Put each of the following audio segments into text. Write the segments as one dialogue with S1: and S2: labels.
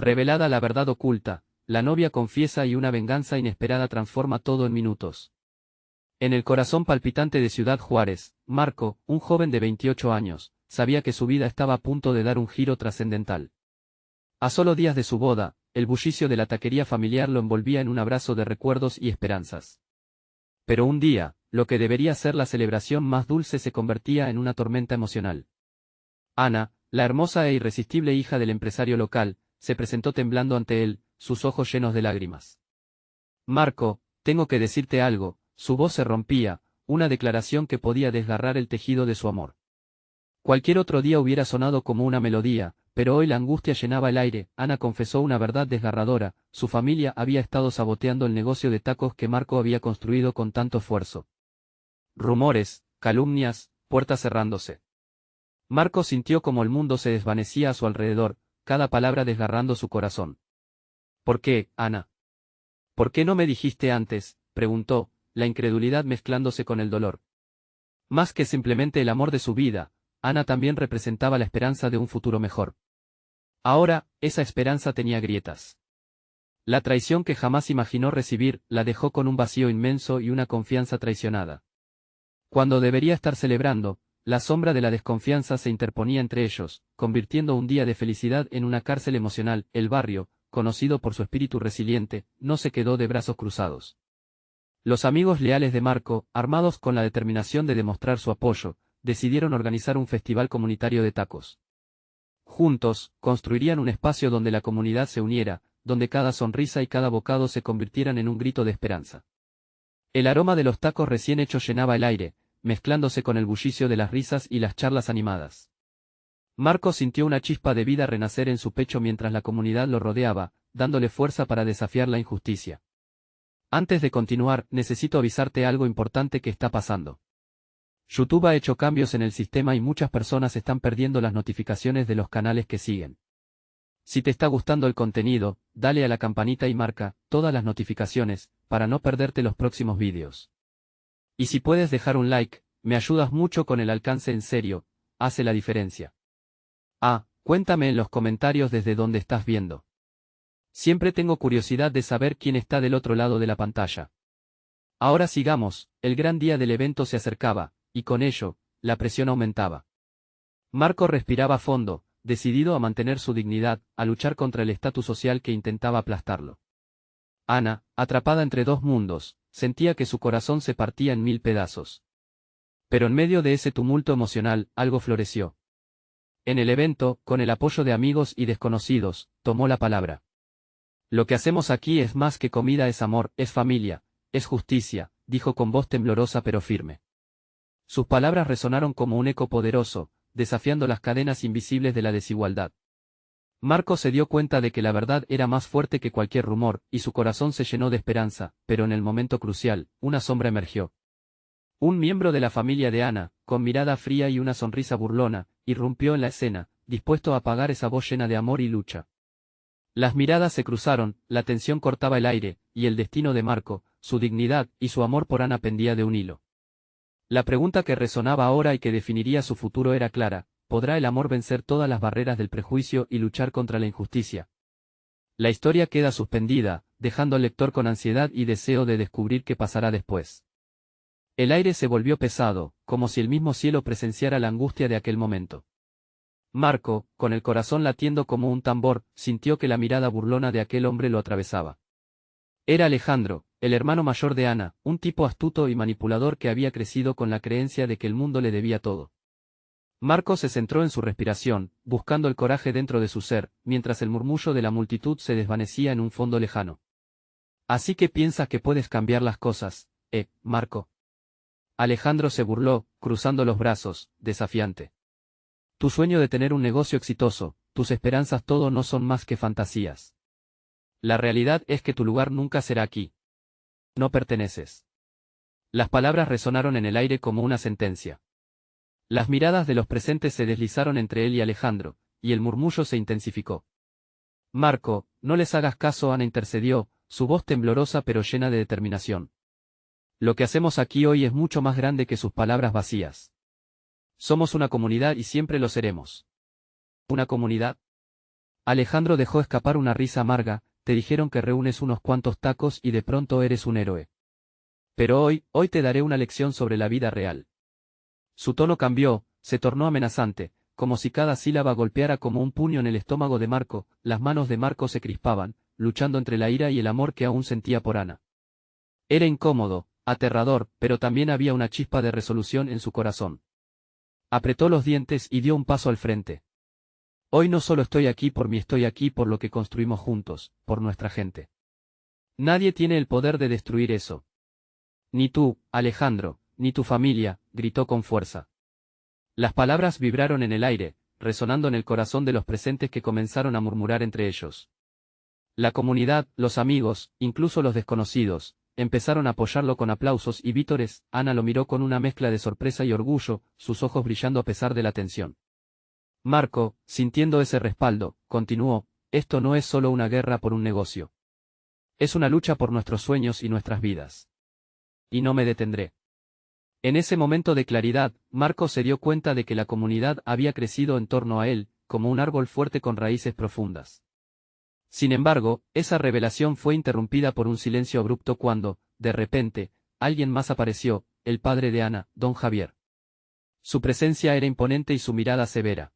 S1: Revelada la verdad oculta, la novia confiesa y una venganza inesperada transforma todo en minutos. En el corazón palpitante de Ciudad Juárez, Marco, un joven de 28 años, sabía que su vida estaba a punto de dar un giro trascendental. A solo días de su boda, el bullicio de la taquería familiar lo envolvía en un abrazo de recuerdos y esperanzas. Pero un día, lo que debería ser la celebración más dulce se convertía en una tormenta emocional. Ana, la hermosa e irresistible hija del empresario local, se presentó temblando ante él, sus ojos llenos de lágrimas. Marco, tengo que decirte algo, su voz se rompía, una declaración que podía desgarrar el tejido de su amor. Cualquier otro día hubiera sonado como una melodía, pero hoy la angustia llenaba el aire. Ana confesó una verdad desgarradora: su familia había estado saboteando el negocio de tacos que Marco había construido con tanto esfuerzo. Rumores, calumnias, puertas cerrándose. Marco sintió como el mundo se desvanecía a su alrededor, cada palabra desgarrando su corazón. ¿Por qué, Ana? ¿Por qué no me dijiste antes?, preguntó, la incredulidad mezclándose con el dolor. Más que simplemente el amor de su vida, Ana también representaba la esperanza de un futuro mejor. Ahora, esa esperanza tenía grietas. La traición que jamás imaginó recibir la dejó con un vacío inmenso y una confianza traicionada. Cuando debería estar celebrando, la sombra de la desconfianza se interponía entre ellos, convirtiendo un día de felicidad en una cárcel emocional. El barrio, conocido por su espíritu resiliente, no se quedó de brazos cruzados. Los amigos leales de Marco, armados con la determinación de demostrar su apoyo, decidieron organizar un festival comunitario de tacos. Juntos, construirían un espacio donde la comunidad se uniera, donde cada sonrisa y cada bocado se convirtieran en un grito de esperanza. El aroma de los tacos recién hechos llenaba el aire, mezclándose con el bullicio de las risas y las charlas animadas. Marco sintió una chispa de vida renacer en su pecho mientras la comunidad lo rodeaba, dándole fuerza para desafiar la injusticia. Antes de continuar, necesito avisarte algo importante que está pasando. YouTube ha hecho cambios en el sistema y muchas personas están perdiendo las notificaciones de los canales que siguen. Si te está gustando el contenido, dale a la campanita y marca todas las notificaciones, para no perderte los próximos vídeos. Y si puedes dejar un like, me ayudas mucho con el alcance. En serio, hace la diferencia. Cuéntame en los comentarios desde dónde estás viendo. Siempre tengo curiosidad de saber quién está del otro lado de la pantalla. Ahora sigamos, el gran día del evento se acercaba, y con ello, la presión aumentaba. Marco respiraba fondo, decidido a mantener su dignidad, a luchar contra el estatus social que intentaba aplastarlo. Ana, atrapada entre dos mundos, sentía que su corazón se partía en 1000 pedazos. Pero en medio de ese tumulto emocional, algo floreció. En el evento, con el apoyo de amigos y desconocidos, tomó la palabra. Lo que hacemos aquí es más que comida, es amor, es familia, es justicia, dijo con voz temblorosa pero firme. Sus palabras resonaron como un eco poderoso, desafiando las cadenas invisibles de la desigualdad. Marco se dio cuenta de que la verdad era más fuerte que cualquier rumor, y su corazón se llenó de esperanza, pero en el momento crucial, una sombra emergió. Un miembro de la familia de Ana, con mirada fría y una sonrisa burlona, irrumpió en la escena, dispuesto a apagar esa voz llena de amor y lucha. Las miradas se cruzaron, la tensión cortaba el aire, y el destino de Marco, su dignidad y su amor por Ana pendía de un hilo. La pregunta que resonaba ahora y que definiría su futuro era clara: ¿podrá el amor vencer todas las barreras del prejuicio y luchar contra la injusticia? La historia queda suspendida, dejando al lector con ansiedad y deseo de descubrir qué pasará después. El aire se volvió pesado, como si el mismo cielo presenciara la angustia de aquel momento. Marco, con el corazón latiendo como un tambor, sintió que la mirada burlona de aquel hombre lo atravesaba. Era Alejandro, el hermano mayor de Ana, un tipo astuto y manipulador que había crecido con la creencia de que el mundo le debía todo. Marco se centró en su respiración, buscando el coraje dentro de su ser, mientras el murmullo de la multitud se desvanecía en un fondo lejano. ¿Así que piensas que puedes cambiar las cosas, Marco? Alejandro se burló, cruzando los brazos, desafiante. Tu sueño de tener un negocio exitoso, tus esperanzas, todo no son más que fantasías. La realidad es que tu lugar nunca será aquí. No perteneces. Las palabras resonaron en el aire como una sentencia. Las miradas de los presentes se deslizaron entre él y Alejandro, y el murmullo se intensificó. Marco, no les hagas caso, Ana intercedió, su voz temblorosa pero llena de determinación. Lo que hacemos aquí hoy es mucho más grande que sus palabras vacías. Somos una comunidad y siempre lo seremos. ¿Una comunidad? Alejandro dejó escapar una risa amarga. Te dijeron que reúnes unos cuantos tacos y de pronto eres un héroe. Pero hoy te daré una lección sobre la vida real. Su tono cambió, se tornó amenazante, como si cada sílaba golpeara como un puño en el estómago de Marco. Las manos de Marco se crispaban, luchando entre la ira y el amor que aún sentía por Ana. Era incómodo, aterrador, pero también había una chispa de resolución en su corazón. Apretó los dientes y dio un paso al frente. Hoy no solo estoy aquí por mí, estoy aquí por lo que construimos juntos, por nuestra gente. Nadie tiene el poder de destruir eso. Ni tú, Alejandro, ni tu familia, gritó con fuerza. Las palabras vibraron en el aire, resonando en el corazón de los presentes que comenzaron a murmurar entre ellos. La comunidad, los amigos, incluso los desconocidos, empezaron a apoyarlo con aplausos y vítores. Ana lo miró con una mezcla de sorpresa y orgullo, sus ojos brillando a pesar de la tensión. Marco, sintiendo ese respaldo, continuó, esto no es solo una guerra por un negocio. Es una lucha por nuestros sueños y nuestras vidas. Y no me detendré. En ese momento de claridad, Marco se dio cuenta de que la comunidad había crecido en torno a él, como un árbol fuerte con raíces profundas. Sin embargo, esa revelación fue interrumpida por un silencio abrupto cuando, de repente, alguien más apareció, el padre de Ana, don Javier. Su presencia era imponente y su mirada severa.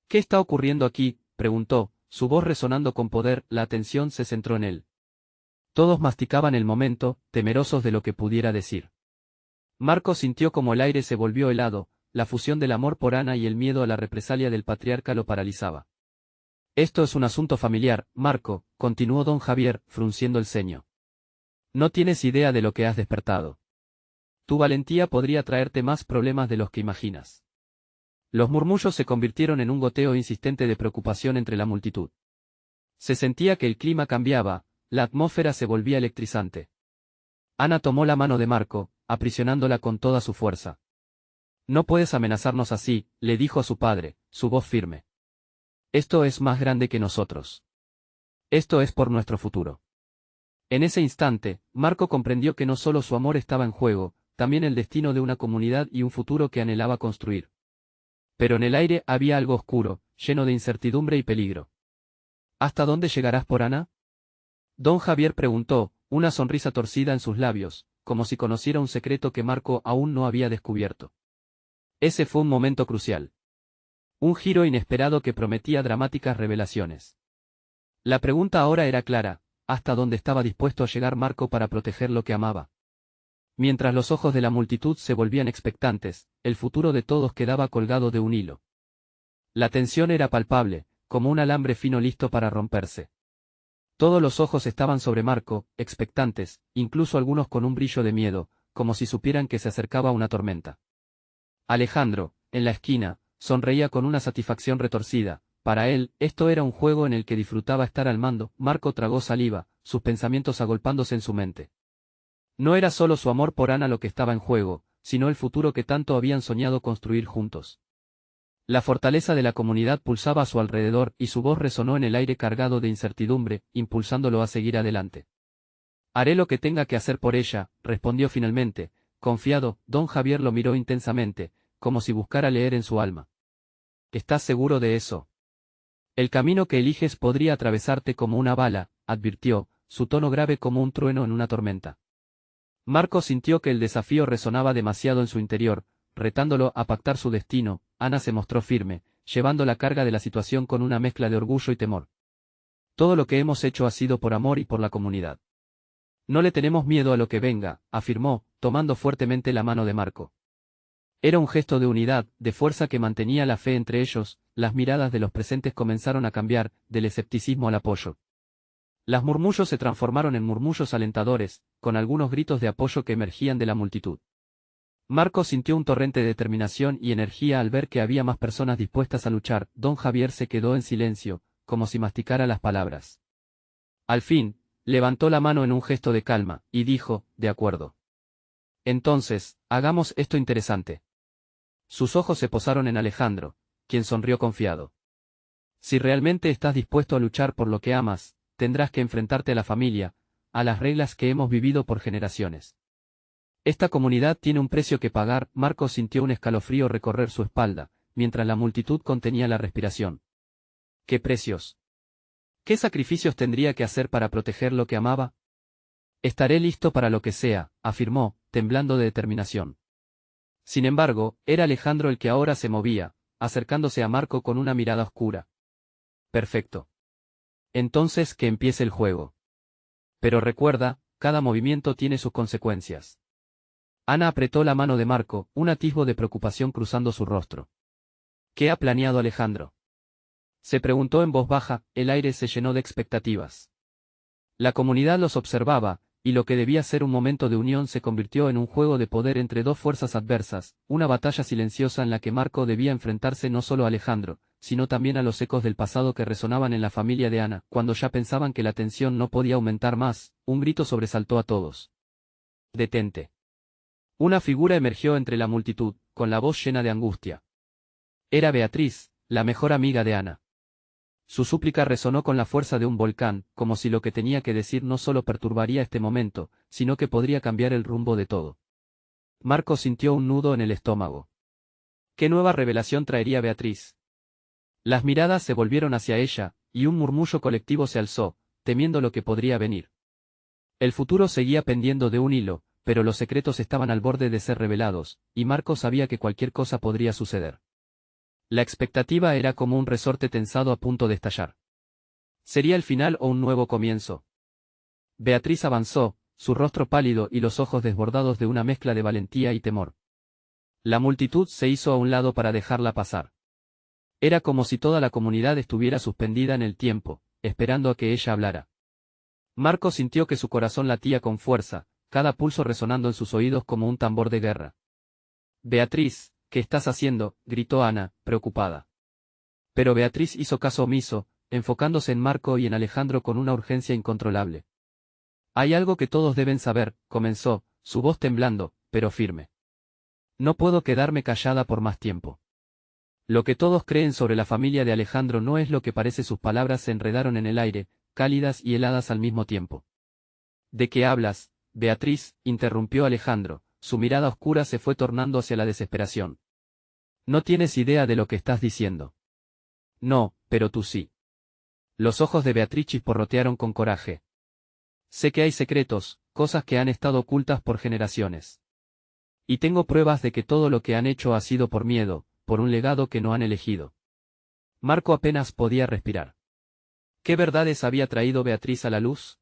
S1: ¿Qué está ocurriendo aquí?, preguntó, su voz resonando con poder. La atención se centró en él. Todos masticaban el momento, temerosos de lo que pudiera decir. Marco sintió como el aire se volvió helado, la fusión del amor por Ana y el miedo a la represalia del patriarca lo paralizaba. Esto es un asunto familiar, Marco, continuó don Javier, frunciendo el ceño. No tienes idea de lo que has despertado. Tu valentía podría traerte más problemas de los que imaginas. Los murmullos se convirtieron en un goteo insistente de preocupación entre la multitud. Se sentía que el clima cambiaba, la atmósfera se volvía electrizante. Ana tomó la mano de Marco, aprisionándola con toda su fuerza. No puedes amenazarnos así, le dijo a su padre, su voz firme. Esto es más grande que nosotros. Esto es por nuestro futuro. En ese instante, Marco comprendió que no solo su amor estaba en juego, también el destino de una comunidad y un futuro que anhelaba construir. Pero en el aire había algo oscuro, lleno de incertidumbre y peligro. ¿Hasta dónde llegarás por Ana? Don Javier preguntó, una sonrisa torcida en sus labios, como si conociera un secreto que Marco aún no había descubierto. Ese fue un momento crucial. Un giro inesperado que prometía dramáticas revelaciones. La pregunta ahora era clara, ¿hasta dónde estaba dispuesto a llegar Marco para proteger lo que amaba? Mientras los ojos de la multitud se volvían expectantes, el futuro de todos quedaba colgado de un hilo. La tensión era palpable, como un alambre fino listo para romperse. Todos los ojos estaban sobre Marco, expectantes, incluso algunos con un brillo de miedo, como si supieran que se acercaba una tormenta. Alejandro, en la esquina, sonreía con una satisfacción retorcida. Para él, esto era un juego en el que disfrutaba estar al mando. Marco tragó saliva, sus pensamientos agolpándose en su mente. No era solo su amor por Ana lo que estaba en juego, sino el futuro que tanto habían soñado construir juntos. La fortaleza de la comunidad pulsaba a su alrededor y su voz resonó en el aire cargado de incertidumbre, impulsándolo a seguir adelante. Haré lo que tenga que hacer por ella, respondió finalmente, confiado. Don Javier lo miró intensamente, como si buscara leer en su alma. ¿Estás seguro de eso? El camino que eliges podría atravesarte como una bala, advirtió, su tono grave como un trueno en una tormenta. Marco sintió que el desafío resonaba demasiado en su interior, retándolo a pactar su destino. Ana se mostró firme, llevando la carga de la situación con una mezcla de orgullo y temor. Todo lo que hemos hecho ha sido por amor y por la comunidad. No le tenemos miedo a lo que venga, afirmó, tomando fuertemente la mano de Marco. Era un gesto de unidad, de fuerza que mantenía la fe entre ellos. Las miradas de los presentes comenzaron a cambiar, del escepticismo al apoyo. Los murmullos se transformaron en murmullos alentadores, con algunos gritos de apoyo que emergían de la multitud. Marco sintió un torrente de determinación y energía al ver que había más personas dispuestas a luchar. Don Javier se quedó en silencio, como si masticara las palabras. Al fin, levantó la mano en un gesto de calma, y dijo, de acuerdo. Entonces, hagamos esto interesante. Sus ojos se posaron en Alejandro, quien sonrió confiado. Si realmente estás dispuesto a luchar por lo que amas, tendrás que enfrentarte a la familia, a las reglas que hemos vivido por generaciones. Esta comunidad tiene un precio que pagar. Marco sintió un escalofrío recorrer su espalda, mientras la multitud contenía la respiración. ¿Qué precios? ¿Qué sacrificios tendría que hacer para proteger lo que amaba? Estaré listo para lo que sea, afirmó, temblando de determinación. Sin embargo, era Alejandro el que ahora se movía, acercándose a Marco con una mirada oscura. Perfecto. Entonces que empiece el juego. Pero recuerda, cada movimiento tiene sus consecuencias. Ana apretó la mano de Marco, un atisbo de preocupación cruzando su rostro. ¿Qué ha planeado Alejandro? Se preguntó en voz baja, el aire se llenó de expectativas. La comunidad los observaba, y lo que debía ser un momento de unión se convirtió en un juego de poder entre dos fuerzas adversas, una batalla silenciosa en la que Marco debía enfrentarse no solo a Alejandro, sino también a los ecos del pasado que resonaban en la familia de Ana. Cuando ya pensaban que la tensión no podía aumentar más, un grito sobresaltó a todos. «¡Detente!». Una figura emergió entre la multitud, con la voz llena de angustia. Era Beatriz, la mejor amiga de Ana. Su súplica resonó con la fuerza de un volcán, como si lo que tenía que decir no solo perturbaría este momento, sino que podría cambiar el rumbo de todo. Marco sintió un nudo en el estómago. ¿Qué nueva revelación traería Beatriz? Las miradas se volvieron hacia ella, y un murmullo colectivo se alzó, temiendo lo que podría venir. El futuro seguía pendiendo de un hilo, pero los secretos estaban al borde de ser revelados, y Marco sabía que cualquier cosa podría suceder. La expectativa era como un resorte tensado a punto de estallar. ¿Sería el final o un nuevo comienzo? Beatriz avanzó, su rostro pálido y los ojos desbordados de una mezcla de valentía y temor. La multitud se hizo a un lado para dejarla pasar. Era como si toda la comunidad estuviera suspendida en el tiempo, esperando a que ella hablara. Marco sintió que su corazón latía con fuerza, cada pulso resonando en sus oídos como un tambor de guerra. «Beatriz, ¿qué estás haciendo?», gritó Ana, preocupada. Pero Beatriz hizo caso omiso, enfocándose en Marco y en Alejandro con una urgencia incontrolable. «Hay algo que todos deben saber», comenzó, su voz temblando, pero firme. «No puedo quedarme callada por más tiempo. Lo que todos creen sobre la familia de Alejandro no es lo que parece». Sus palabras se enredaron en el aire, cálidas y heladas al mismo tiempo. «¿De qué hablas, Beatriz?», interrumpió Alejandro, su mirada oscura se fue tornando hacia la desesperación. «No tienes idea de lo que estás diciendo». «No, pero tú sí». Los ojos de Beatriz chisporrotearon con coraje. «Sé que hay secretos, cosas que han estado ocultas por generaciones. Y tengo pruebas de que todo lo que han hecho ha sido por miedo, por un legado que no han elegido». Marco apenas podía respirar. ¿Qué verdades había traído Beatriz a la luz?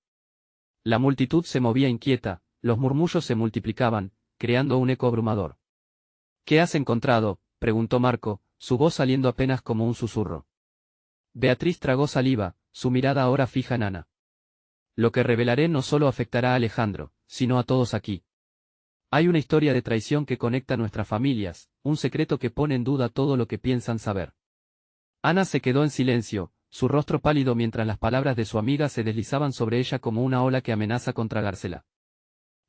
S1: La multitud se movía inquieta, los murmullos se multiplicaban, creando un eco abrumador. «¿Qué has encontrado?», preguntó Marco, su voz saliendo apenas como un susurro. Beatriz tragó saliva, su mirada ahora fija en Ana. «Lo que revelaré no solo afectará a Alejandro, sino a todos aquí. Hay una historia de traición que conecta nuestras familias, un secreto que pone en duda todo lo que piensan saber». Ana se quedó en silencio, su rostro pálido mientras las palabras de su amiga se deslizaban sobre ella como una ola que amenaza con tragársela.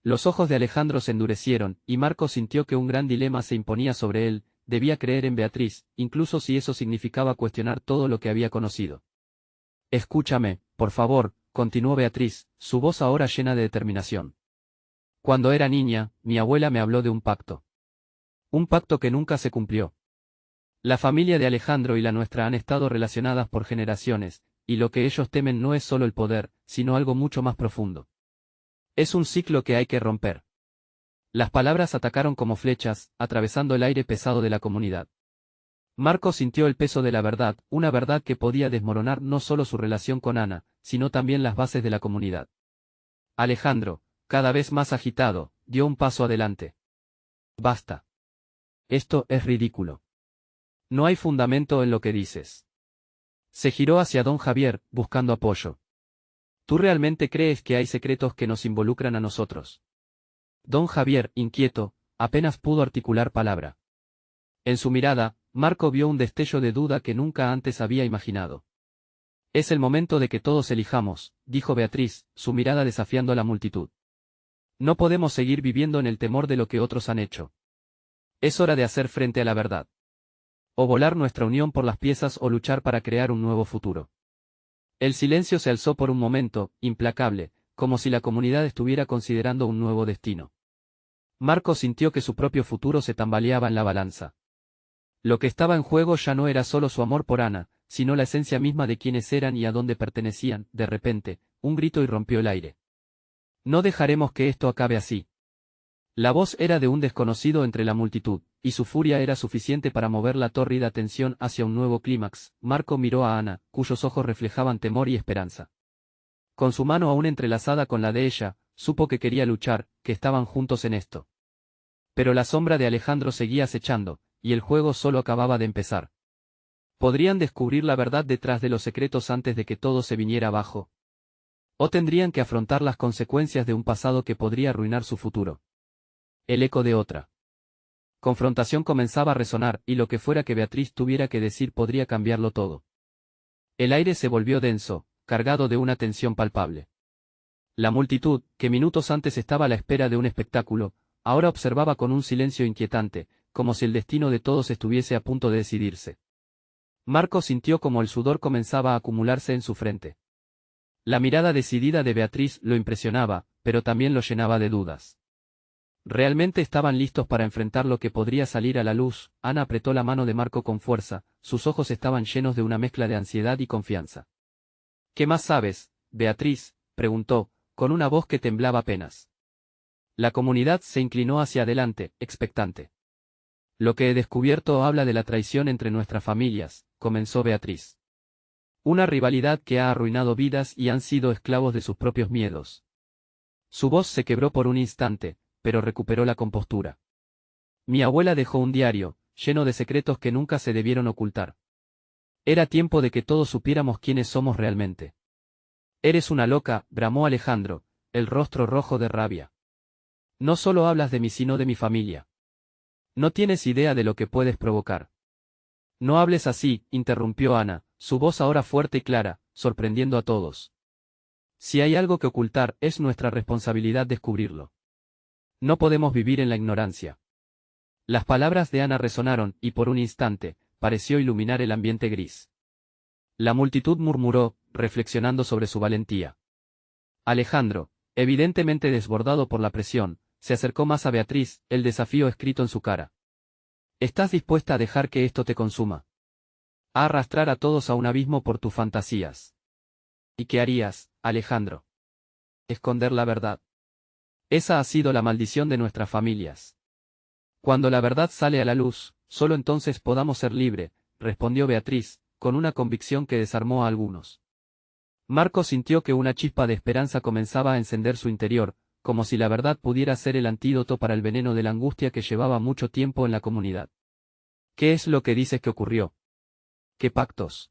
S1: Los ojos de Alejandro se endurecieron, y Marco sintió que un gran dilema se imponía sobre él: debía creer en Beatriz, incluso si eso significaba cuestionar todo lo que había conocido. «Escúchame, por favor», continuó Beatriz, su voz ahora llena de determinación. «Cuando era niña, mi abuela me habló de un pacto. Un pacto que nunca se cumplió. La familia de Alejandro y la nuestra han estado relacionadas por generaciones, y lo que ellos temen no es solo el poder, sino algo mucho más profundo. Es un ciclo que hay que romper». Las palabras atacaron como flechas, atravesando el aire pesado de la comunidad. Marco sintió el peso de la verdad, una verdad que podía desmoronar no solo su relación con Ana, sino también las bases de la comunidad. Alejandro, cada vez más agitado, dio un paso adelante. «Basta. Esto es ridículo. No hay fundamento en lo que dices». Se giró hacia don Javier, buscando apoyo. «¿Tú realmente crees que hay secretos que nos involucran a nosotros?». Don Javier, inquieto, apenas pudo articular palabra. En su mirada, Marco vio un destello de duda que nunca antes había imaginado. «Es el momento de que todos elijamos», dijo Beatriz, su mirada desafiando a la multitud. «No podemos seguir viviendo en el temor de lo que otros han hecho. Es hora de hacer frente a la verdad. O volar nuestra unión por las piezas o luchar para crear un nuevo futuro». El silencio se alzó por un momento, implacable, como si la comunidad estuviera considerando un nuevo destino. Marco sintió que su propio futuro se tambaleaba en la balanza. Lo que estaba en juego ya no era solo su amor por Ana, sino la esencia misma de quiénes eran y a dónde pertenecían. De repente, un grito irrumpió el aire. No dejaremos que esto acabe así. La voz era de un desconocido entre la multitud, y su furia era suficiente para mover la tórrida tensión hacia un nuevo clímax. Marco miró a Ana, cuyos ojos reflejaban temor y esperanza. Con su mano aún entrelazada con la de ella, supo que quería luchar, que estaban juntos en esto. Pero la sombra de Alejandro seguía acechando, y el juego solo acababa de empezar. ¿Podrían descubrir la verdad detrás de los secretos antes de que todo se viniera abajo? ¿O tendrían que afrontar las consecuencias de un pasado que podría arruinar su futuro? El eco de otra confrontación comenzaba a resonar, y lo que fuera que Beatriz tuviera que decir podría cambiarlo todo. El aire se volvió denso, cargado de una tensión palpable. La multitud, que minutos antes estaba a la espera de un espectáculo, ahora observaba con un silencio inquietante, como si el destino de todos estuviese a punto de decidirse. Marco sintió como el sudor comenzaba a acumularse en su frente. La mirada decidida de Beatriz lo impresionaba, pero también lo llenaba de dudas. ¿Realmente estaban listos para enfrentar lo que podría salir a la luz? Ana apretó la mano de Marco con fuerza, sus ojos estaban llenos de una mezcla de ansiedad y confianza. ¿Qué más sabes, Beatriz?, preguntó, con una voz que temblaba apenas. La comunidad se inclinó hacia adelante, expectante. Lo que he descubierto habla de la traición entre nuestras familias, comenzó Beatriz. Una rivalidad que ha arruinado vidas y han sido esclavos de sus propios miedos. Su voz se quebró por un instante, pero recuperó la compostura. Mi abuela dejó un diario, lleno de secretos que nunca se debieron ocultar. Era tiempo de que todos supiéramos quiénes somos realmente. Eres una loca, bramó Alejandro, el rostro rojo de rabia. No solo hablas de mí sino de mi familia. No tienes idea de lo que puedes provocar. No hables así, interrumpió Ana, su voz ahora fuerte y clara, sorprendiendo a todos. Si hay algo que ocultar, es nuestra responsabilidad descubrirlo. No podemos vivir en la ignorancia. Las palabras de Ana resonaron, y por un instante, pareció iluminar el ambiente gris. La multitud murmuró, reflexionando sobre su valentía. Alejandro, evidentemente desbordado por la presión, se acercó más a Beatriz, el desafío escrito en su cara. ¿Estás dispuesta a dejar que esto te consuma? A arrastrar a todos a un abismo por tus fantasías. ¿Y qué harías, Alejandro? Esconder la verdad. Esa ha sido la maldición de nuestras familias. Cuando la verdad sale a la luz, solo entonces podamos ser libres, respondió Beatriz, con una convicción que desarmó a algunos. Marco sintió que una chispa de esperanza comenzaba a encender su interior, como si la verdad pudiera ser el antídoto para el veneno de la angustia que llevaba mucho tiempo en la comunidad. ¿Qué es lo que dices que ocurrió? ¿Qué pactos?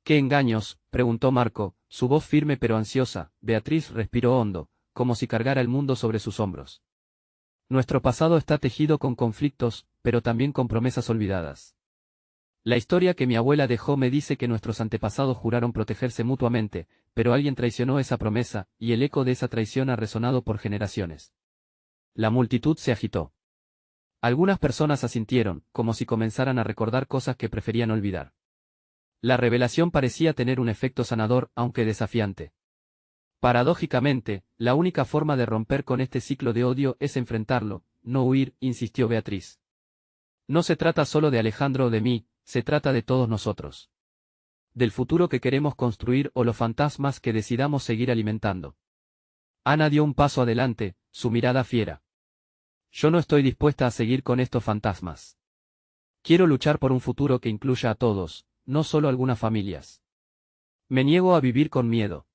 S1: ¿Qué engaños?, preguntó Marco, su voz firme pero ansiosa. Beatriz respiró hondo, como si cargara el mundo sobre sus hombros. Nuestro pasado está tejido con conflictos, pero también con promesas olvidadas. La historia que mi abuela dejó me dice que nuestros antepasados juraron protegerse mutuamente, pero alguien traicionó esa promesa, y el eco de esa traición ha resonado por generaciones. La multitud se agitó. Algunas personas asintieron, como si comenzaran a recordar cosas que preferían olvidar. La revelación parecía tener un efecto sanador, aunque desafiante. Paradójicamente, la única forma de romper con este ciclo de odio es enfrentarlo, no huir, insistió Beatriz. No se trata solo de Alejandro o de mí, se trata de todos nosotros. Del futuro que queremos construir o los fantasmas que decidamos seguir alimentando. Ana dio un paso adelante, su mirada fiera. Yo no estoy dispuesta a seguir con estos fantasmas. Quiero luchar por un futuro que incluya a todos, no solo a algunas familias. Me niego a vivir con miedo.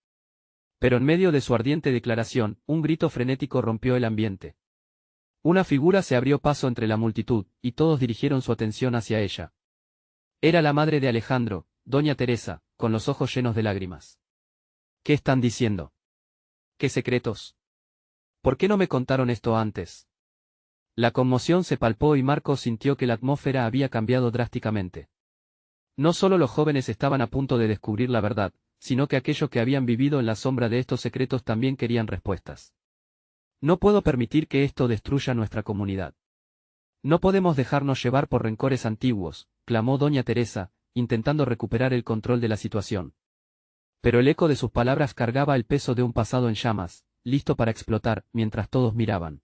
S1: Pero en medio de su ardiente declaración, un grito frenético rompió el ambiente. Una figura se abrió paso entre la multitud, y todos dirigieron su atención hacia ella. Era la madre de Alejandro, doña Teresa, con los ojos llenos de lágrimas. ¿Qué están diciendo? ¿Qué secretos? ¿Por qué no me contaron esto antes? La conmoción se palpó y Marco sintió que la atmósfera había cambiado drásticamente. No solo los jóvenes estaban a punto de descubrir la verdad, sino que aquellos que habían vivido en la sombra de estos secretos también querían respuestas. No puedo permitir que esto destruya nuestra comunidad. No podemos dejarnos llevar por rencores antiguos, clamó doña Teresa, intentando recuperar el control de la situación. Pero el eco de sus palabras cargaba el peso de un pasado en llamas, listo para explotar, mientras todos miraban.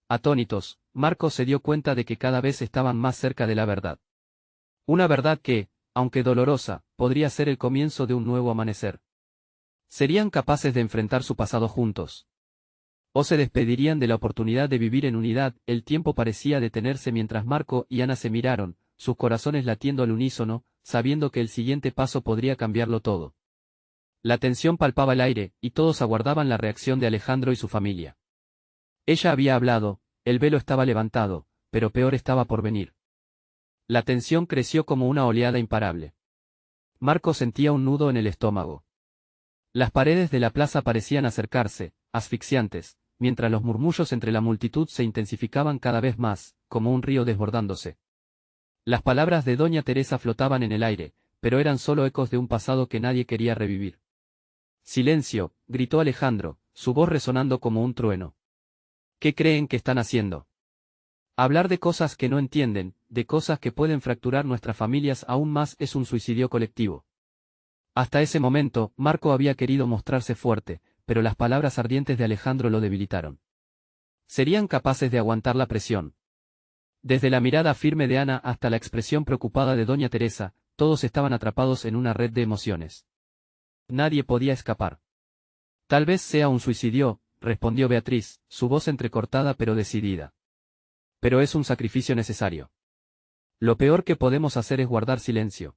S1: Atónitos, Marcos se dio cuenta de que cada vez estaban más cerca de la verdad. Una verdad que, aunque dolorosa, podría ser el comienzo de un nuevo amanecer. ¿Serían capaces de enfrentar su pasado juntos? ¿O se despedirían de la oportunidad de vivir en unidad? El tiempo parecía detenerse mientras Marco y Ana se miraron, sus corazones latiendo al unísono, sabiendo que el siguiente paso podría cambiarlo todo. La tensión palpaba el aire, y todos aguardaban la reacción de Alejandro y su familia. Ella había hablado, el velo estaba levantado, pero peor estaba por venir. La tensión creció como una oleada imparable. Marco sentía un nudo en el estómago. Las paredes de la plaza parecían acercarse, asfixiantes, mientras los murmullos entre la multitud se intensificaban cada vez más, como un río desbordándose. Las palabras de doña Teresa flotaban en el aire, pero eran solo ecos de un pasado que nadie quería revivir. «Silencio», gritó Alejandro, su voz resonando como un trueno. «¿Qué creen que están haciendo? Hablar de cosas que no entienden, de cosas que pueden fracturar nuestras familias aún más es un suicidio colectivo». Hasta ese momento, Marco había querido mostrarse fuerte, pero las palabras ardientes de Alejandro lo debilitaron. ¿Serían capaces de aguantar la presión? Desde la mirada firme de Ana hasta la expresión preocupada de doña Teresa, todos estaban atrapados en una red de emociones. Nadie podía escapar. «Tal vez sea un suicidio», respondió Beatriz, su voz entrecortada pero decidida. «Pero es un sacrificio necesario. Lo peor que podemos hacer es guardar silencio.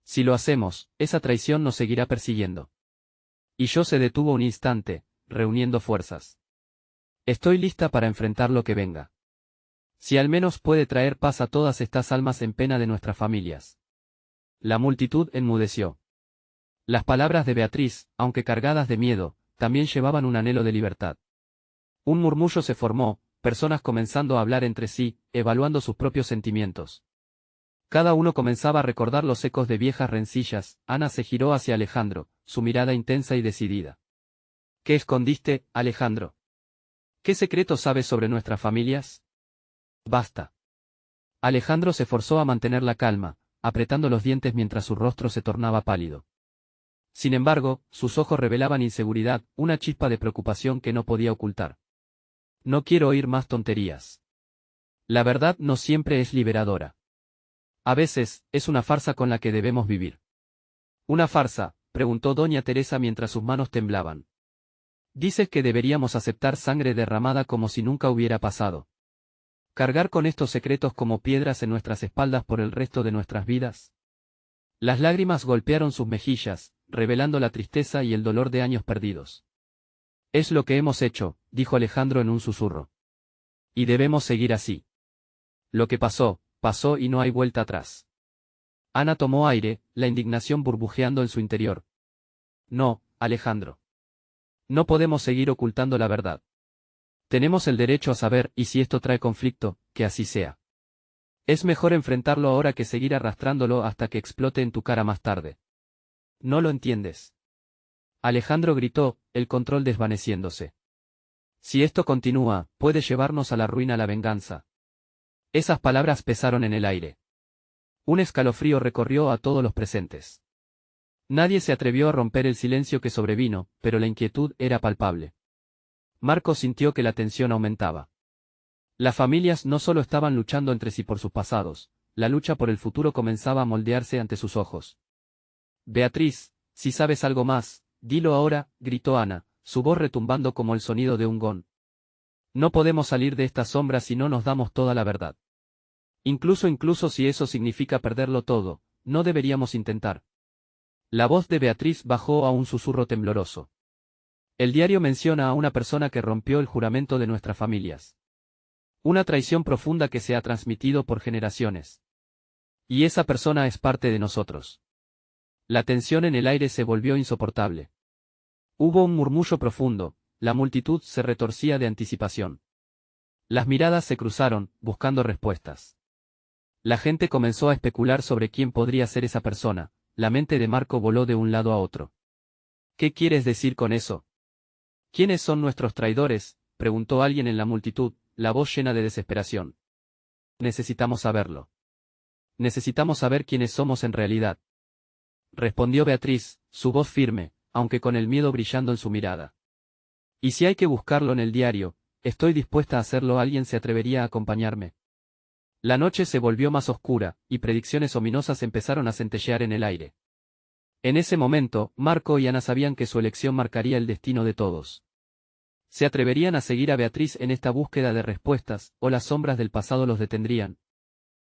S1: Si lo hacemos, esa traición nos seguirá persiguiendo». Y yo se detuvo un instante, reuniendo fuerzas. «Estoy lista para enfrentar lo que venga. Si al menos puede traer paz a todas estas almas en pena de nuestras familias». La multitud enmudeció. Las palabras de Beatriz, aunque cargadas de miedo, también llevaban un anhelo de libertad. Un murmullo se formó, personas comenzando a hablar entre sí, evaluando sus propios sentimientos. Cada uno comenzaba a recordar los ecos de viejas rencillas. Ana se giró hacia Alejandro, su mirada intensa y decidida. «¿Qué escondiste, Alejandro? ¿Qué secretos sabes sobre nuestras familias? Basta». Alejandro se forzó a mantener la calma, apretando los dientes mientras su rostro se tornaba pálido. Sin embargo, sus ojos revelaban inseguridad, una chispa de preocupación que no podía ocultar. «No quiero oír más tonterías. La verdad no siempre es liberadora. A veces, es una farsa con la que debemos vivir». «¿Una farsa?», preguntó doña Teresa mientras sus manos temblaban. «¿Dices que deberíamos aceptar sangre derramada como si nunca hubiera pasado? ¿Cargar con estos secretos como piedras en nuestras espaldas por el resto de nuestras vidas?». Las lágrimas golpearon sus mejillas, revelando la tristeza y el dolor de años perdidos. «Es lo que hemos hecho», dijo Alejandro en un susurro. «Y debemos seguir así. Lo que pasó, pasó y no hay vuelta atrás». Ana tomó aire, la indignación burbujeando en su interior. «No, Alejandro. No podemos seguir ocultando la verdad. Tenemos el derecho a saber, y si esto trae conflicto, que así sea. Es mejor enfrentarlo ahora que seguir arrastrándolo hasta que explote en tu cara más tarde. ¿No lo entiendes?». Alejandro gritó, el control desvaneciéndose. «Si esto continúa, puede llevarnos a la ruina la venganza». Esas palabras pesaron en el aire. Un escalofrío recorrió a todos los presentes. Nadie se atrevió a romper el silencio que sobrevino, pero la inquietud era palpable. Marco sintió que la tensión aumentaba. Las familias no solo estaban luchando entre sí por sus pasados, la lucha por el futuro comenzaba a moldearse ante sus ojos. «Beatriz, si sabes algo más, dilo ahora», gritó Ana, su voz retumbando como el sonido de un gong. «No podemos salir de esta sombra si no nos damos toda la verdad. Incluso si eso significa perderlo todo, no deberíamos intentar». La voz de Beatriz bajó a un susurro tembloroso. «El diario menciona a una persona que rompió el juramento de nuestras familias. Una traición profunda que se ha transmitido por generaciones. Y esa persona es parte de nosotros». La tensión en el aire se volvió insoportable. Hubo un murmullo profundo, la multitud se retorcía de anticipación. Las miradas se cruzaron, buscando respuestas. La gente comenzó a especular sobre quién podría ser esa persona. La mente de Marco voló de un lado a otro. «¿Qué quieres decir con eso? ¿Quiénes son nuestros traidores?», preguntó alguien en la multitud, la voz llena de desesperación. «Necesitamos saberlo. Necesitamos saber quiénes somos en realidad», respondió Beatriz, su voz firme, aunque con el miedo brillando en su mirada. «Y si hay que buscarlo en el diario, estoy dispuesta a hacerlo. ¿Alguien se atrevería a acompañarme?». La noche se volvió más oscura, y predicciones ominosas empezaron a centellear en el aire. En ese momento, Marco y Ana sabían que su elección marcaría el destino de todos. ¿Se atreverían a seguir a Beatriz en esta búsqueda de respuestas, o las sombras del pasado los detendrían?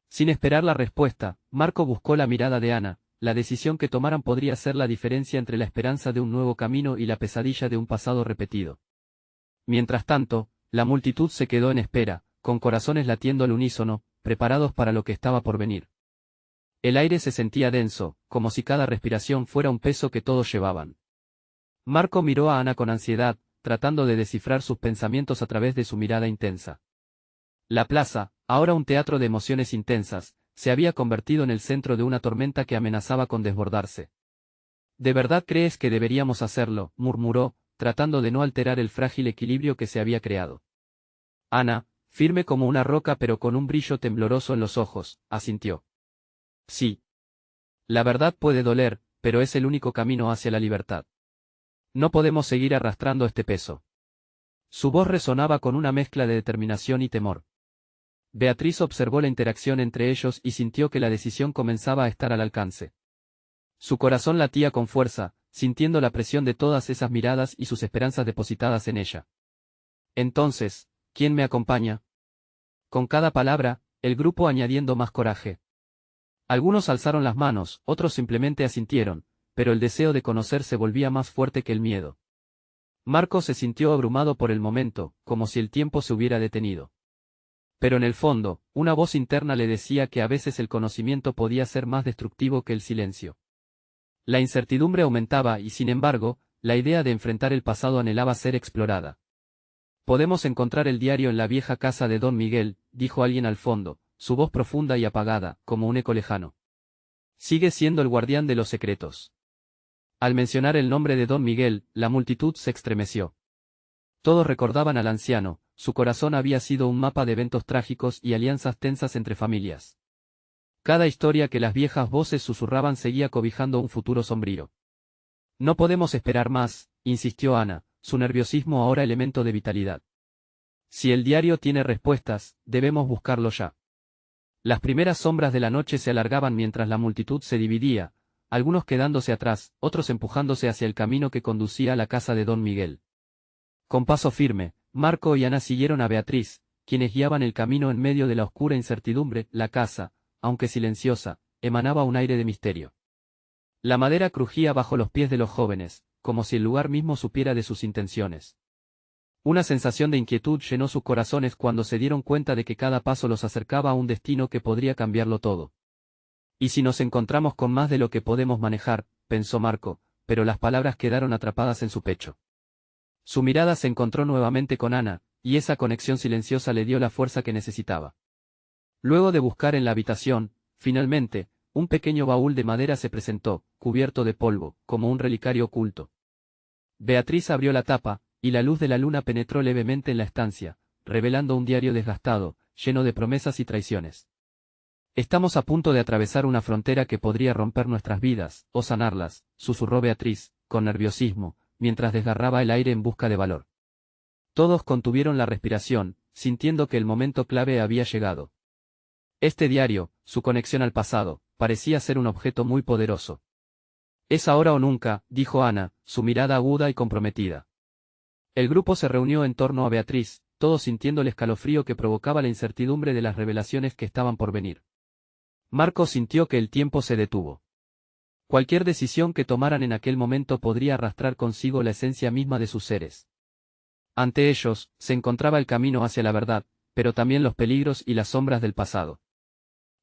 S1: Sin esperar la respuesta, Marco buscó la mirada de Ana. La decisión que tomaran podría ser la diferencia entre la esperanza de un nuevo camino y la pesadilla de un pasado repetido. Mientras tanto, la multitud se quedó en espera, con corazones latiendo al unísono, preparados para lo que estaba por venir. El aire se sentía denso, como si cada respiración fuera un peso que todos llevaban. Marco miró a Ana con ansiedad, tratando de descifrar sus pensamientos a través de su mirada intensa. La plaza, ahora un teatro de emociones intensas, se había convertido en el centro de una tormenta que amenazaba con desbordarse. ¿De verdad crees que deberíamos hacerlo?, murmuró, tratando de no alterar el frágil equilibrio que se había creado. Ana, firme como una roca pero con un brillo tembloroso en los ojos, asintió. Sí. La verdad puede doler, pero es el único camino hacia la libertad. No podemos seguir arrastrando este peso. Su voz resonaba con una mezcla de determinación y temor. Beatriz observó la interacción entre ellos y sintió que la decisión comenzaba a estar al alcance. Su corazón latía con fuerza, sintiendo la presión de todas esas miradas y sus esperanzas depositadas en ella. Entonces, ¿quién me acompaña? Con cada palabra, el grupo añadiendo más coraje. Algunos alzaron las manos, otros simplemente asintieron, pero el deseo de conocer se volvía más fuerte que el miedo. Marco se sintió abrumado por el momento, como si el tiempo se hubiera detenido. Pero en el fondo, una voz interna le decía que a veces el conocimiento podía ser más destructivo que el silencio. La incertidumbre aumentaba y sin embargo, la idea de enfrentar el pasado anhelaba ser explorada. Podemos encontrar el diario en la vieja casa de Don Miguel, dijo alguien al fondo, su voz profunda y apagada, como un eco lejano. Sigue siendo el guardián de los secretos. Al mencionar el nombre de Don Miguel, la multitud se estremeció. Todos recordaban al anciano, su corazón había sido un mapa de eventos trágicos y alianzas tensas entre familias. Cada historia que las viejas voces susurraban seguía cobijando un futuro sombrío. No podemos esperar más, insistió Ana, su nerviosismo ahora elemento de vitalidad. Si el diario tiene respuestas, debemos buscarlo ya. Las primeras sombras de la noche se alargaban mientras la multitud se dividía, algunos quedándose atrás, otros empujándose hacia el camino que conducía a la casa de Don Miguel. Con paso firme, Marco y Ana siguieron a Beatriz, quienes guiaban el camino en medio de la oscura incertidumbre. La casa, aunque silenciosa, emanaba un aire de misterio. La madera crujía bajo los pies de los jóvenes, como si el lugar mismo supiera de sus intenciones. Una sensación de inquietud llenó sus corazones cuando se dieron cuenta de que cada paso los acercaba a un destino que podría cambiarlo todo. ¿Y si nos encontramos con más de lo que podemos manejar?, pensó Marco, pero las palabras quedaron atrapadas en su pecho. Su mirada se encontró nuevamente con Ana, y esa conexión silenciosa le dio la fuerza que necesitaba. Luego de buscar en la habitación, finalmente, un pequeño baúl de madera se presentó, cubierto de polvo, como un relicario oculto. Beatriz abrió la tapa, y la luz de la luna penetró levemente en la estancia, revelando un diario desgastado, lleno de promesas y traiciones. Estamos a punto de atravesar una frontera que podría romper nuestras vidas, o sanarlas, susurró Beatriz, con nerviosismo, mientras desgarraba el aire en busca de valor. Todos contuvieron la respiración, sintiendo que el momento clave había llegado. Este diario, su conexión al pasado, parecía ser un objeto muy poderoso. Es ahora o nunca, dijo Ana, su mirada aguda y comprometida. El grupo se reunió en torno a Beatriz, todos sintiendo el escalofrío que provocaba la incertidumbre de las revelaciones que estaban por venir. Marco sintió que el tiempo se detuvo. Cualquier decisión que tomaran en aquel momento podría arrastrar consigo la esencia misma de sus seres. Ante ellos, se encontraba el camino hacia la verdad, pero también los peligros y las sombras del pasado.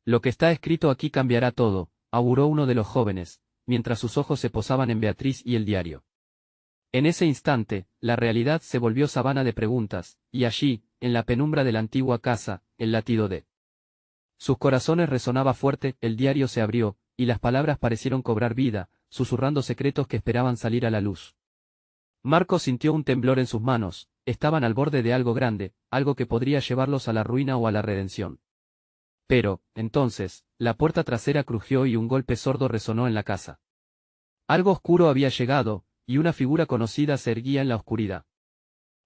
S1: Lo que está escrito aquí cambiará todo, auguró uno de los jóvenes, mientras sus ojos se posaban en Beatriz y el diario. En ese instante, la realidad se volvió sabana de preguntas, y allí, en la penumbra de la antigua casa, el latido de sus corazones resonaba fuerte. El diario se abrió, y las palabras parecieron cobrar vida, susurrando secretos que esperaban salir a la luz. Marco sintió un temblor en sus manos, estaban al borde de algo grande, algo que podría llevarlos a la ruina o a la redención. Pero, entonces, la puerta trasera crujió y un golpe sordo resonó en la casa. Algo oscuro había llegado, y una figura conocida se erguía en la oscuridad.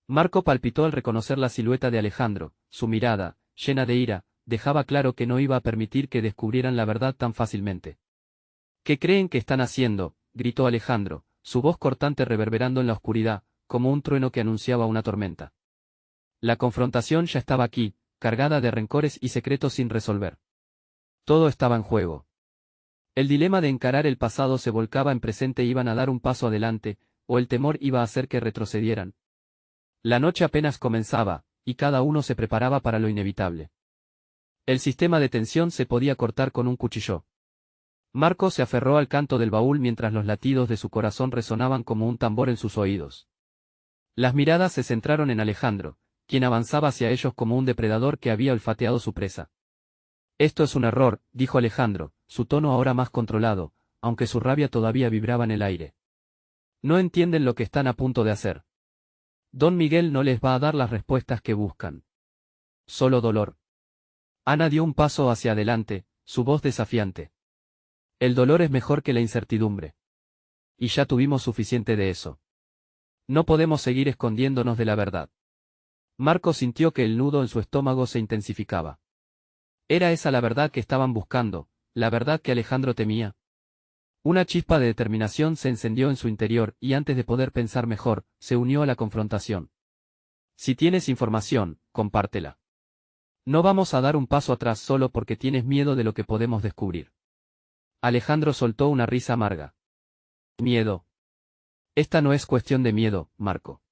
S1: Marco palpitó al reconocer la silueta de Alejandro, su mirada, llena de ira, dejaba claro que no iba a permitir que descubrieran la verdad tan fácilmente. ¿Qué creen que están haciendo?, gritó Alejandro, su voz cortante reverberando en la oscuridad, como un trueno que anunciaba una tormenta. La confrontación ya estaba aquí, cargada de rencores y secretos sin resolver. Todo estaba en juego. El dilema de encarar el pasado se volcaba en presente e iban a dar un paso adelante, o el temor iba a hacer que retrocedieran. La noche apenas comenzaba, y cada uno se preparaba para lo inevitable. El sistema de tensión se podía cortar con un cuchillo. Marco se aferró al canto del baúl mientras los latidos de su corazón resonaban como un tambor en sus oídos. Las miradas se centraron en Alejandro, quien avanzaba hacia ellos como un depredador que había olfateado su presa. Esto es un error, dijo Alejandro, su tono ahora más controlado, aunque su rabia todavía vibraba en el aire. No entienden lo que están a punto de hacer. Don Miguel no les va a dar las respuestas que buscan. Solo dolor. Ana dio un paso hacia adelante, su voz desafiante. El dolor es mejor que la incertidumbre. Y ya tuvimos suficiente de eso. No podemos seguir escondiéndonos de la verdad. Marco sintió que el nudo en su estómago se intensificaba. ¿Era esa la verdad que estaban buscando, la verdad que Alejandro temía? Una chispa de determinación se encendió en su interior y antes de poder pensar mejor, se unió a la confrontación. Si tienes información, compártela. No vamos a dar un paso atrás solo porque tienes miedo de lo que podemos descubrir. Alejandro soltó una risa amarga. Miedo. Esta no es cuestión de miedo, Marco.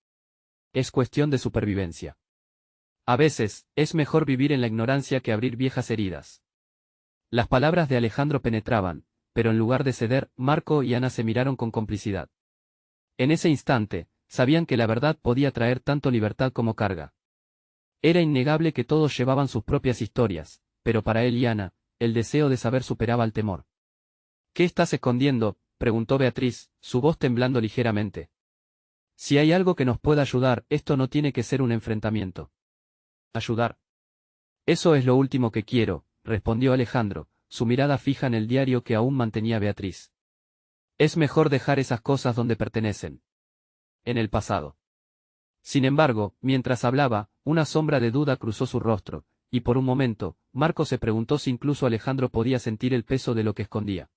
S1: Es cuestión de supervivencia. A veces, es mejor vivir en la ignorancia que abrir viejas heridas. Las palabras de Alejandro penetraban, pero en lugar de ceder, Marco y Ana se miraron con complicidad. En ese instante, sabían que la verdad podía traer tanto libertad como carga. Era innegable que todos llevaban sus propias historias, pero para él y Ana, el deseo de saber superaba el temor. ¿Qué estás escondiendo?, preguntó Beatriz, su voz temblando ligeramente. Si hay algo que nos pueda ayudar, esto no tiene que ser un enfrentamiento. ¿Ayudar? Eso es lo último que quiero, respondió Alejandro, su mirada fija en el diario que aún mantenía Beatriz. Es mejor dejar esas cosas donde pertenecen. En el pasado. Sin embargo, mientras hablaba, una sombra de duda cruzó su rostro, y por un momento, Marco se preguntó si incluso Alejandro podía sentir el peso de lo que escondía.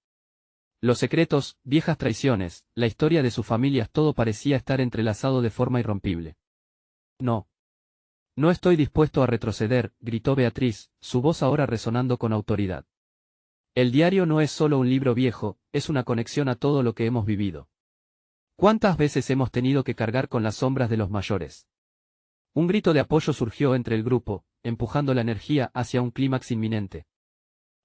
S1: Los secretos, viejas traiciones, la historia de sus familias, todo parecía estar entrelazado de forma irrompible. No. No estoy dispuesto a retroceder, gritó Beatriz, su voz ahora resonando con autoridad. El diario no es solo un libro viejo, es una conexión a todo lo que hemos vivido. ¿Cuántas veces hemos tenido que cargar con las sombras de los mayores? Un grito de apoyo surgió entre el grupo, empujando la energía hacia un clímax inminente.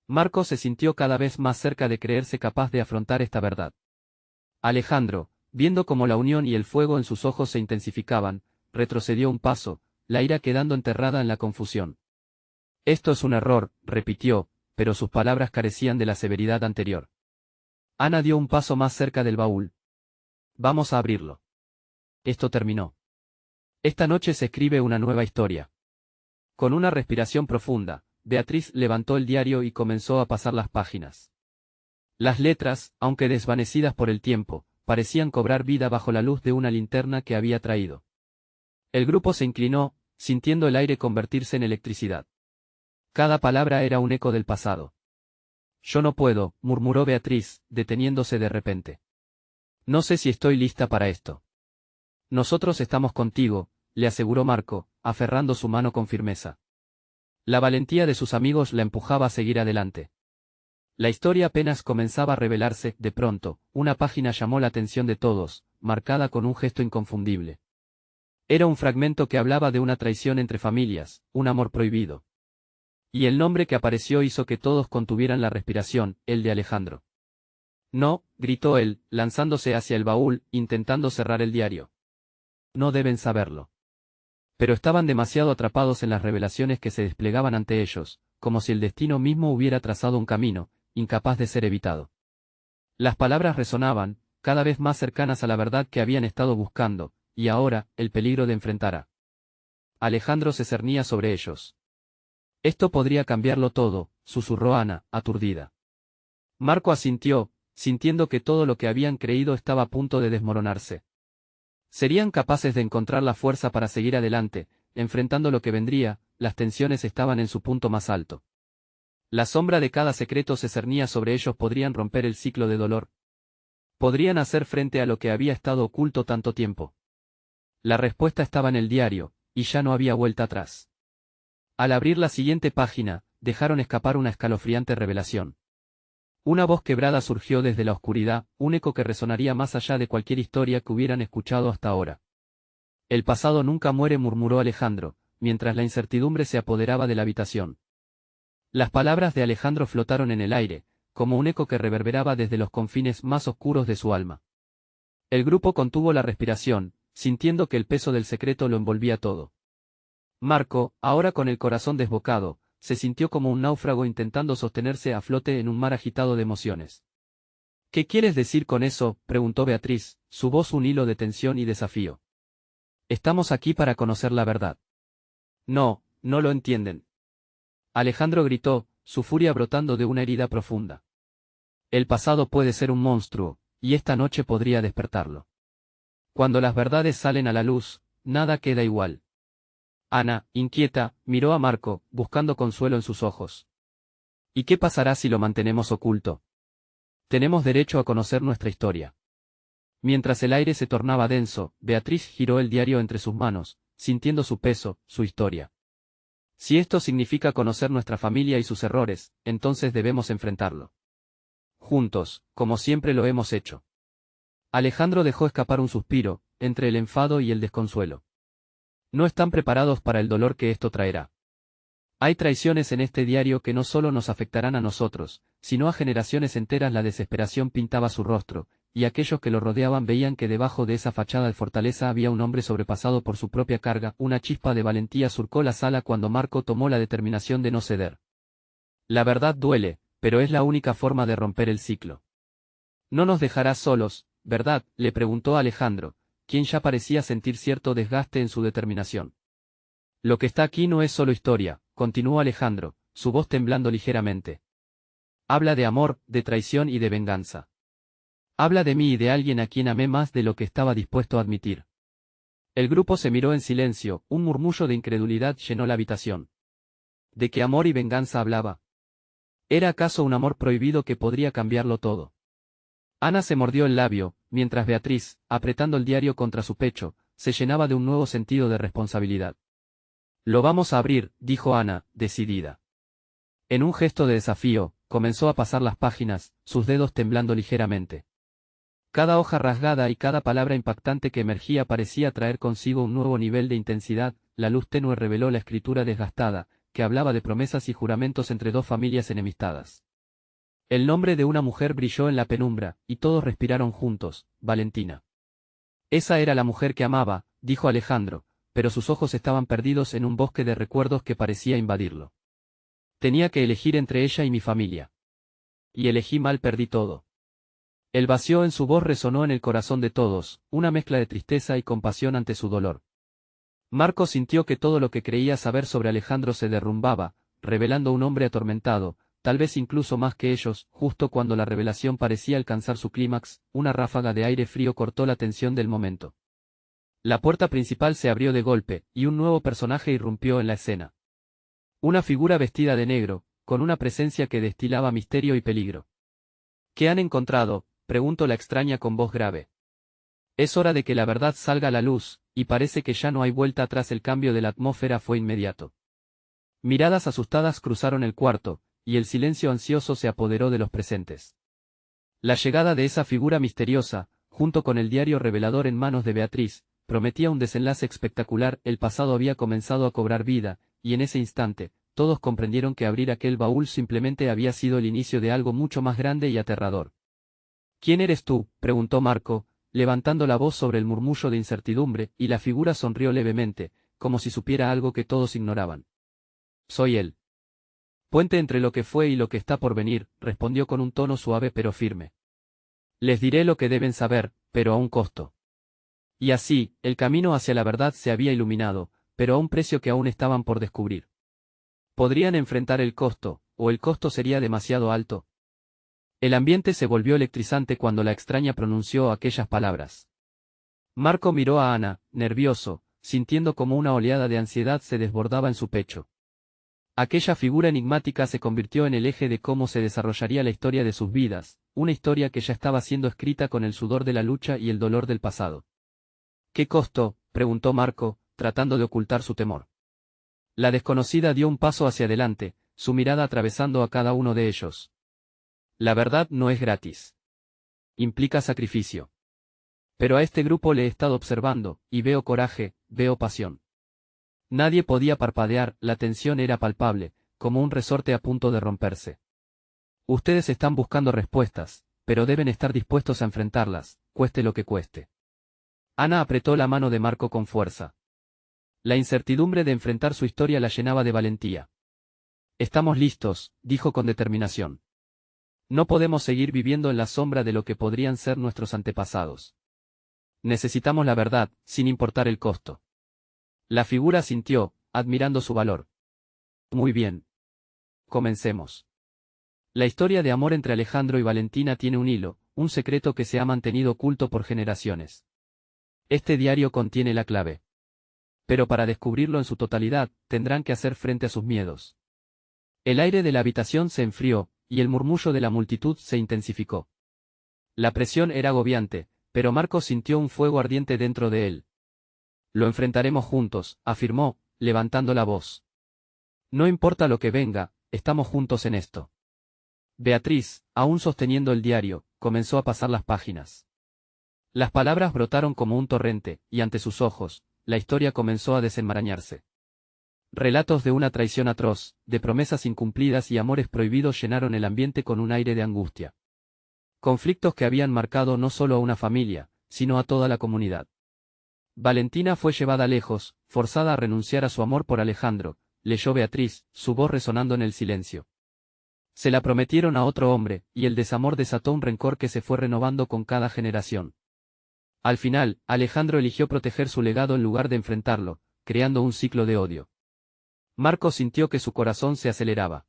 S1: Marco se sintió cada vez más cerca de creerse capaz de afrontar esta verdad. Alejandro, viendo cómo la unión y el fuego en sus ojos se intensificaban, retrocedió un paso, la ira quedando enterrada en la confusión. Esto es un error, repitió, pero sus palabras carecían de la severidad anterior. Ana dio un paso más cerca del baúl. Vamos a abrirlo. Esto terminó. Esta noche se escribe una nueva historia. Con una respiración profunda, Beatriz levantó el diario y comenzó a pasar las páginas. Las letras, aunque desvanecidas por el tiempo, parecían cobrar vida bajo la luz de una linterna que había traído. El grupo se inclinó, sintiendo el aire convertirse en electricidad. Cada palabra era un eco del pasado. Yo no puedo, murmuró Beatriz, deteniéndose de repente. No sé si estoy lista para esto. Nosotros estamos contigo, le aseguró Marco, aferrando su mano con firmeza. La valentía de sus amigos la empujaba a seguir adelante. La historia apenas comenzaba a revelarse, de pronto, una página llamó la atención de todos, marcada con un gesto inconfundible. Era un fragmento que hablaba de una traición entre familias, un amor prohibido. Y el nombre que apareció hizo que todos contuvieran la respiración, el de Alejandro. No, gritó él, lanzándose hacia el baúl, intentando cerrar el diario. No deben saberlo. Pero estaban demasiado atrapados en las revelaciones que se desplegaban ante ellos, como si el destino mismo hubiera trazado un camino, incapaz de ser evitado. Las palabras resonaban, cada vez más cercanas a la verdad que habían estado buscando, y ahora, el peligro de enfrentar a Alejandro se cernía sobre ellos. Esto podría cambiarlo todo, susurró Ana, aturdida. Marco asintió, sintiendo que todo lo que habían creído estaba a punto de desmoronarse. Serían capaces de encontrar la fuerza para seguir adelante, enfrentando lo que vendría, las tensiones estaban en su punto más alto. La sombra de cada secreto se cernía sobre ellos. ¿Podrían romper el ciclo de dolor? ¿Podrían hacer frente a lo que había estado oculto tanto tiempo? La respuesta estaba en el diario, y ya no había vuelta atrás. Al abrir la siguiente página, dejaron escapar una escalofriante revelación. Una voz quebrada surgió desde la oscuridad, un eco que resonaría más allá de cualquier historia que hubieran escuchado hasta ahora. El pasado nunca muere, murmuró Alejandro, mientras la incertidumbre se apoderaba de la habitación. Las palabras de Alejandro flotaron en el aire, como un eco que reverberaba desde los confines más oscuros de su alma. El grupo contuvo la respiración, sintiendo que el peso del secreto lo envolvía todo. Marco, ahora con el corazón desbocado, se sintió como un náufrago intentando sostenerse a flote en un mar agitado de emociones. ¿Qué quieres decir con eso?, preguntó Beatriz, su voz un hilo de tensión y desafío. Estamos aquí para conocer la verdad. No, no lo entienden. Alejandro gritó, su furia brotando de una herida profunda. El pasado puede ser un monstruo, y esta noche podría despertarlo. Cuando las verdades salen a la luz, nada queda igual. Ana, inquieta, miró a Marco, buscando consuelo en sus ojos. ¿Y qué pasará si lo mantenemos oculto? Tenemos derecho a conocer nuestra historia. Mientras el aire se tornaba denso, Beatriz giró el diario entre sus manos, sintiendo su peso, su historia. Si esto significa conocer nuestra familia y sus errores, entonces debemos enfrentarlo. Juntos, como siempre lo hemos hecho. Alejandro dejó escapar un suspiro, entre el enfado y el desconsuelo. No están preparados para el dolor que esto traerá. Hay traiciones en este diario que no solo nos afectarán a nosotros, sino a generaciones enteras. La desesperación pintaba su rostro, y aquellos que lo rodeaban veían que debajo de esa fachada de fortaleza había un hombre sobrepasado por su propia carga. Una chispa de valentía surcó la sala cuando Marco tomó la determinación de no ceder. La verdad duele, pero es la única forma de romper el ciclo. ¿No nos dejarás solos, verdad?, le preguntó Alejandro, quien ya parecía sentir cierto desgaste en su determinación. Lo que está aquí no es solo historia, continuó Alejandro, su voz temblando ligeramente. Habla de amor, de traición y de venganza. Habla de mí y de alguien a quien amé más de lo que estaba dispuesto a admitir. El grupo se miró en silencio, un murmullo de incredulidad llenó la habitación. ¿De qué amor y venganza hablaba? ¿Era acaso un amor prohibido que podría cambiarlo todo? Ana se mordió el labio, mientras Beatriz, apretando el diario contra su pecho, se llenaba de un nuevo sentido de responsabilidad. Lo vamos a abrir, dijo Ana, decidida. En un gesto de desafío, comenzó a pasar las páginas, sus dedos temblando ligeramente. Cada hoja rasgada y cada palabra impactante que emergía parecía traer consigo un nuevo nivel de intensidad. La luz tenue reveló la escritura desgastada, que hablaba de promesas y juramentos entre dos familias enemistadas. El nombre de una mujer brilló en la penumbra, y todos respiraron juntos, Valentina. Esa era la mujer que amaba, dijo Alejandro, pero sus ojos estaban perdidos en un bosque de recuerdos que parecía invadirlo. Tenía que elegir entre ella y mi familia. Y elegí mal, perdí todo. El vacío en su voz resonó en el corazón de todos, una mezcla de tristeza y compasión ante su dolor. Marco sintió que todo lo que creía saber sobre Alejandro se derrumbaba, revelando un hombre atormentado, tal vez incluso más que ellos. Justo cuando la revelación parecía alcanzar su clímax, una ráfaga de aire frío cortó la tensión del momento. La puerta principal se abrió de golpe, y un nuevo personaje irrumpió en la escena. Una figura vestida de negro, con una presencia que destilaba misterio y peligro. ¿Qué han encontrado?, preguntó la extraña con voz grave. Es hora de que la verdad salga a la luz, y parece que ya no hay vuelta atrás. El cambio de la atmósfera fue inmediato. Miradas asustadas cruzaron el cuarto, y el silencio ansioso se apoderó de los presentes. La llegada de esa figura misteriosa, junto con el diario revelador en manos de Beatriz, prometía un desenlace espectacular. El pasado había comenzado a cobrar vida, y en ese instante, todos comprendieron que abrir aquel baúl simplemente había sido el inicio de algo mucho más grande y aterrador. ¿Quién eres tú?, preguntó Marco, levantando la voz sobre el murmullo de incertidumbre, y la figura sonrió levemente, como si supiera algo que todos ignoraban. Soy él. Puente entre lo que fue y lo que está por venir, respondió con un tono suave pero firme. Les diré lo que deben saber, pero a un costo. Y así, el camino hacia la verdad se había iluminado, pero a un precio que aún estaban por descubrir. Podrían enfrentar el costo, o el costo sería demasiado alto. El ambiente se volvió electrizante cuando la extraña pronunció aquellas palabras. Marco miró a Ana, nervioso, sintiendo como una oleada de ansiedad se desbordaba en su pecho. Aquella figura enigmática se convirtió en el eje de cómo se desarrollaría la historia de sus vidas, una historia que ya estaba siendo escrita con el sudor de la lucha y el dolor del pasado. ¿Qué costo?, preguntó Marco, tratando de ocultar su temor. La desconocida dio un paso hacia adelante, su mirada atravesando a cada uno de ellos. La verdad no es gratis. Implica sacrificio. Pero a este grupo le he estado observando, y veo coraje, veo pasión. Nadie podía parpadear, la tensión era palpable, como un resorte a punto de romperse. Ustedes están buscando respuestas, pero deben estar dispuestos a enfrentarlas, cueste lo que cueste. Ana apretó la mano de Marco con fuerza. La incertidumbre de enfrentar su historia la llenaba de valentía. Estamos listos, dijo con determinación. No podemos seguir viviendo en la sombra de lo que podrían ser nuestros antepasados. Necesitamos la verdad, sin importar el costo. La figura asintió, admirando su valor. Muy bien. Comencemos. La historia de amor entre Alejandro y Valentina tiene un hilo, un secreto que se ha mantenido oculto por generaciones. Este diario contiene la clave. Pero para descubrirlo en su totalidad, tendrán que hacer frente a sus miedos. El aire de la habitación se enfrió, y el murmullo de la multitud se intensificó. La presión era agobiante, pero Marco sintió un fuego ardiente dentro de él. Lo enfrentaremos juntos, afirmó, levantando la voz. No importa lo que venga, estamos juntos en esto. Beatriz, aún sosteniendo el diario, comenzó a pasar las páginas. Las palabras brotaron como un torrente, y ante sus ojos, la historia comenzó a desenmarañarse. Relatos de una traición atroz, de promesas incumplidas y amores prohibidos llenaron el ambiente con un aire de angustia. Conflictos que habían marcado no solo a una familia, sino a toda la comunidad. Valentina fue llevada lejos, forzada a renunciar a su amor por Alejandro, leyó Beatriz, su voz resonando en el silencio. Se la prometieron a otro hombre, y el desamor desató un rencor que se fue renovando con cada generación. Al final, Alejandro eligió proteger su legado en lugar de enfrentarlo, creando un ciclo de odio. Marco sintió que su corazón se aceleraba.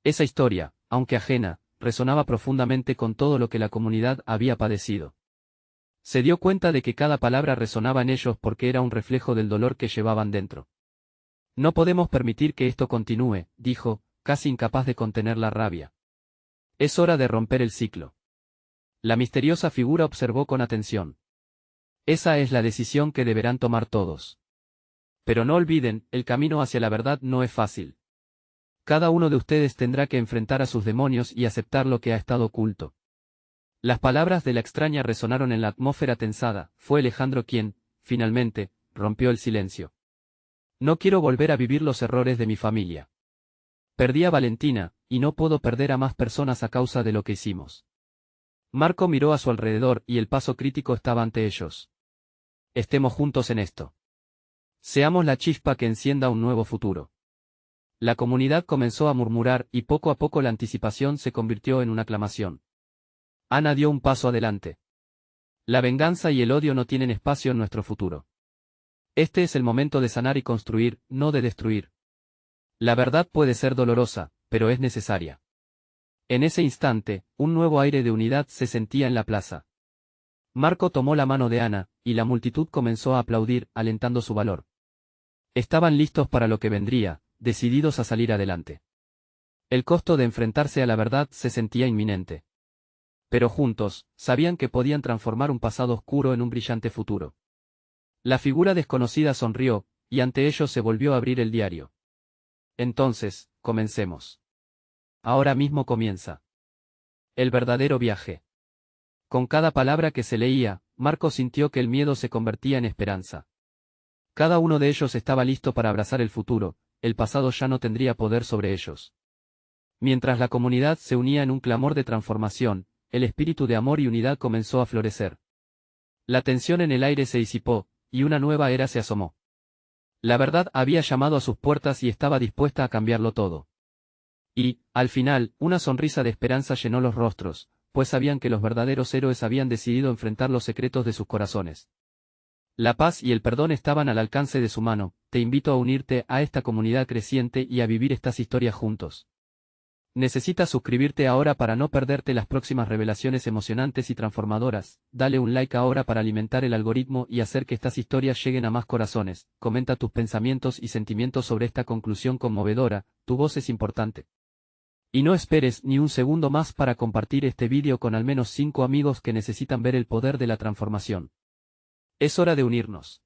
S1: Esa historia, aunque ajena, resonaba profundamente con todo lo que la comunidad había padecido. Se dio cuenta de que cada palabra resonaba en ellos porque era un reflejo del dolor que llevaban dentro. No podemos permitir que esto continúe, dijo, casi incapaz de contener la rabia. Es hora de romper el ciclo. La misteriosa figura observó con atención. Esa es la decisión que deberán tomar todos. Pero no olviden, el camino hacia la verdad no es fácil. Cada uno de ustedes tendrá que enfrentar a sus demonios y aceptar lo que ha estado oculto. Las palabras de la extraña resonaron en la atmósfera tensada, fue Alejandro quien, finalmente, rompió el silencio. No quiero volver a vivir los errores de mi familia. Perdí a Valentina, y no puedo perder a más personas a causa de lo que hicimos. Marco miró a su alrededor y el paso crítico estaba ante ellos. Estemos juntos en esto. Seamos la chispa que encienda un nuevo futuro. La comunidad comenzó a murmurar y poco a poco la anticipación se convirtió en una aclamación. Ana dio un paso adelante. La venganza y el odio no tienen espacio en nuestro futuro. Este es el momento de sanar y construir, no de destruir. La verdad puede ser dolorosa, pero es necesaria. En ese instante, un nuevo aire de unidad se sentía en la plaza. Marco tomó la mano de Ana, y la multitud comenzó a aplaudir, alentando su valor. Estaban listos para lo que vendría, decididos a salir adelante. El costo de enfrentarse a la verdad se sentía inminente. Pero juntos, sabían que podían transformar un pasado oscuro en un brillante futuro. La figura desconocida sonrió, y ante ellos se volvió a abrir el diario. Entonces, comencemos. Ahora mismo comienza. El verdadero viaje. Con cada palabra que se leía, Marco sintió que el miedo se convertía en esperanza. Cada uno de ellos estaba listo para abrazar el futuro, el pasado ya no tendría poder sobre ellos. Mientras la comunidad se unía en un clamor de transformación, el espíritu de amor y unidad comenzó a florecer. La tensión en el aire se disipó, y una nueva era se asomó. La verdad había llamado a sus puertas y estaba dispuesta a cambiarlo todo. Y, al final, una sonrisa de esperanza llenó los rostros, pues sabían que los verdaderos héroes habían decidido enfrentar los secretos de sus corazones. La paz y el perdón estaban al alcance de su mano, te invito a unirte a esta comunidad creciente y a vivir estas historias juntos. Necesitas suscribirte ahora para no perderte las próximas revelaciones emocionantes y transformadoras. Dale un like ahora para alimentar el algoritmo y hacer que estas historias lleguen a más corazones. Comenta tus pensamientos y sentimientos sobre esta conclusión conmovedora, tu voz es importante. Y no esperes ni un segundo más para compartir este vídeo con al menos 5 amigos que necesitan ver el poder de la transformación. Es hora de unirnos.